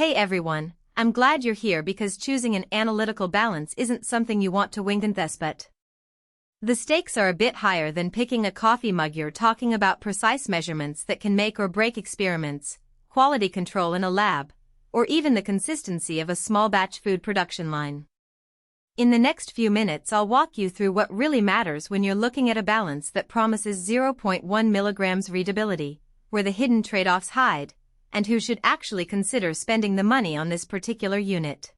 Hey everyone, I'm glad you're here because choosing an analytical balance isn't something you want to wing and thespot. The stakes are a bit higher than picking a coffee mug. You're talking about precise measurements that can make or break experiments, quality control in a lab, or even the consistency of a small batch food production line. In the next few minutes I'll walk you through what really matters when you're looking at a balance that promises 0.1 milligrams readability, where the hidden trade-offs hide, and who should actually consider spending the money on this particular unit.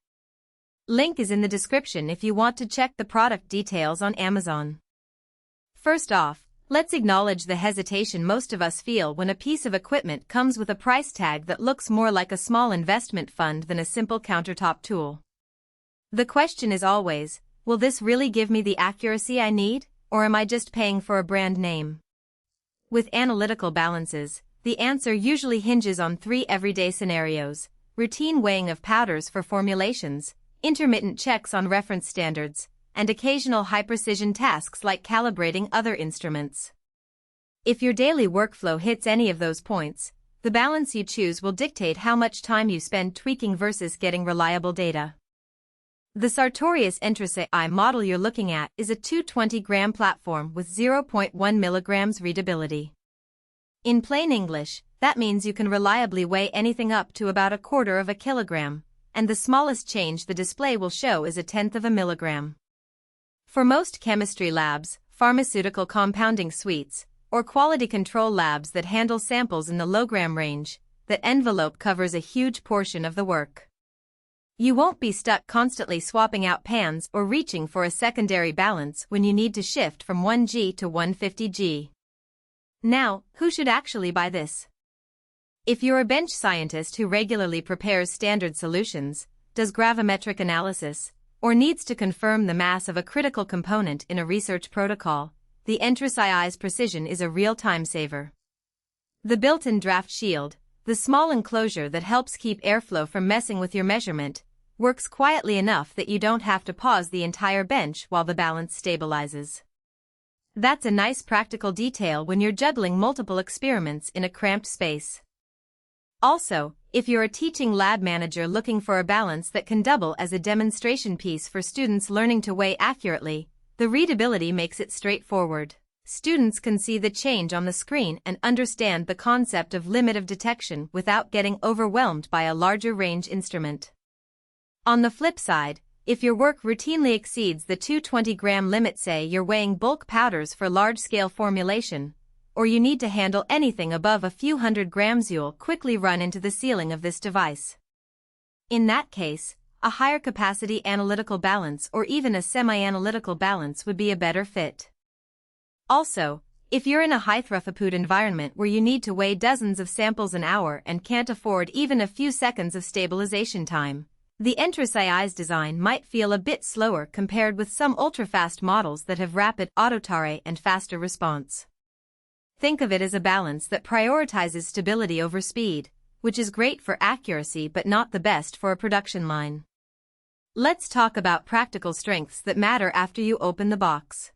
Link is in the description if you want to check the product details on Amazon. First off, let's acknowledge the hesitation most of us feel when a piece of equipment comes with a price tag that looks more like a small investment fund than a simple countertop tool. The question is always, will this really give me the accuracy I need, or am I just paying for a brand name? With analytical balances, the answer usually hinges on three everyday scenarios: routine weighing of powders for formulations, intermittent checks on reference standards, and occasional high-precision tasks like calibrating other instruments. If your daily workflow hits any of those points, the balance you choose will dictate how much time you spend tweaking versus getting reliable data. The Sartorius Entris AI model you're looking at is a 220-gram platform with 0.1 milligrams readability. In plain English, that means you can reliably weigh anything up to about 1/4 of a kilogram, and the smallest change the display will show is 1/10 of a milligram. For most chemistry labs, pharmaceutical compounding suites, or quality control labs that handle samples in the low-gram range, that envelope covers a huge portion of the work. You won't be stuck constantly swapping out pans or reaching for a secondary balance when you need to shift from 1G to 150G. Now, who should actually buy this? If you're a bench scientist who regularly prepares standard solutions, does gravimetric analysis, or needs to confirm the mass of a critical component in a research protocol, the Entris AI's precision is a real time saver. The built-in draft shield, the small enclosure that helps keep airflow from messing with your measurement, works quietly enough that you don't have to pause the entire bench while the balance stabilizes. That's a nice practical detail when you're juggling multiple experiments in a cramped space. Also, if you're a teaching lab manager looking for a balance that can double as a demonstration piece for students learning to weigh accurately, the readability makes it straightforward. Students can see the change on the screen and understand the concept of limit of detection without getting overwhelmed by a larger range instrument. On the flip side, if your work routinely exceeds the 220-gram limit, say you're weighing bulk powders for large-scale formulation, or you need to handle anything above a few hundred grams, you'll quickly run into the ceiling of this device. In that case, a higher capacity analytical balance or even a semi-analytical balance would be a better fit. Also, if you're in a high-throughput environment where you need to weigh dozens of samples an hour and can't afford even a few seconds of stabilization time, the Entris AI's design might feel a bit slower compared with some ultra-fast models that have rapid autotare and faster response. Think of it as a balance that prioritizes stability over speed, which is great for accuracy but not the best for a production line. Let's talk about practical strengths that matter after you open the box.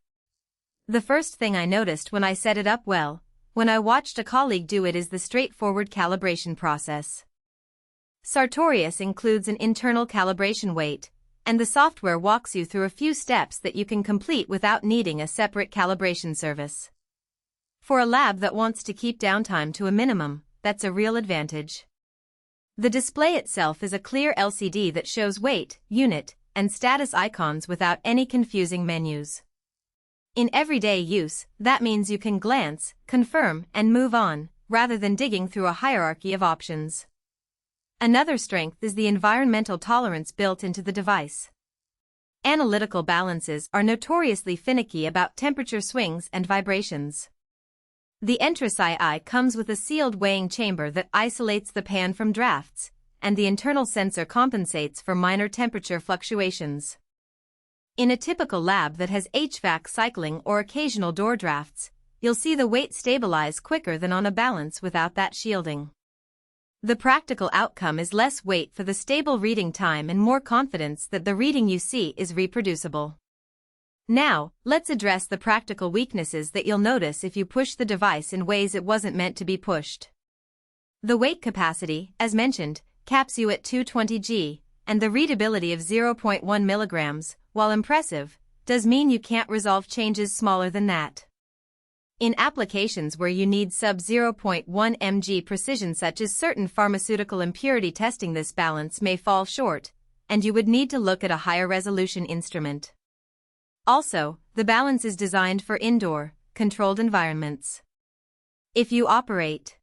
The first thing I noticed when I set it up when I watched a colleague do it, is the straightforward calibration process. Sartorius includes an internal calibration weight, and the software walks you through a few steps that you can complete without needing a separate calibration service. For a lab that wants to keep downtime to a minimum, that's a real advantage. The display itself is a clear LCD that shows weight, unit, and status icons without any confusing menus. In everyday use, that means you can glance, confirm, and move on, rather than digging through a hierarchy of options. Another strength is the environmental tolerance built into the device. Analytical balances are notoriously finicky about temperature swings and vibrations. The Entris AI comes with a sealed weighing chamber that isolates the pan from drafts, and the internal sensor compensates for minor temperature fluctuations. In a typical lab that has HVAC cycling or occasional door drafts, you'll see the weight stabilize quicker than on a balance without that shielding. The practical outcome is less weight for the stable reading time and more confidence that the reading you see is reproducible. Now, let's address the practical weaknesses that you'll notice if you push the device in ways it wasn't meant to be pushed. The weight capacity, as mentioned, caps you at 220 G, and the readability of 0.1 mg, while impressive, does mean you can't resolve changes smaller than that. In applications where you need sub 0.1 mg precision such as certain pharmaceutical impurity testing, this balance may fall short, and you would need to look at a higher resolution instrument. Also, the balance is designed for indoor, controlled environments. If you operate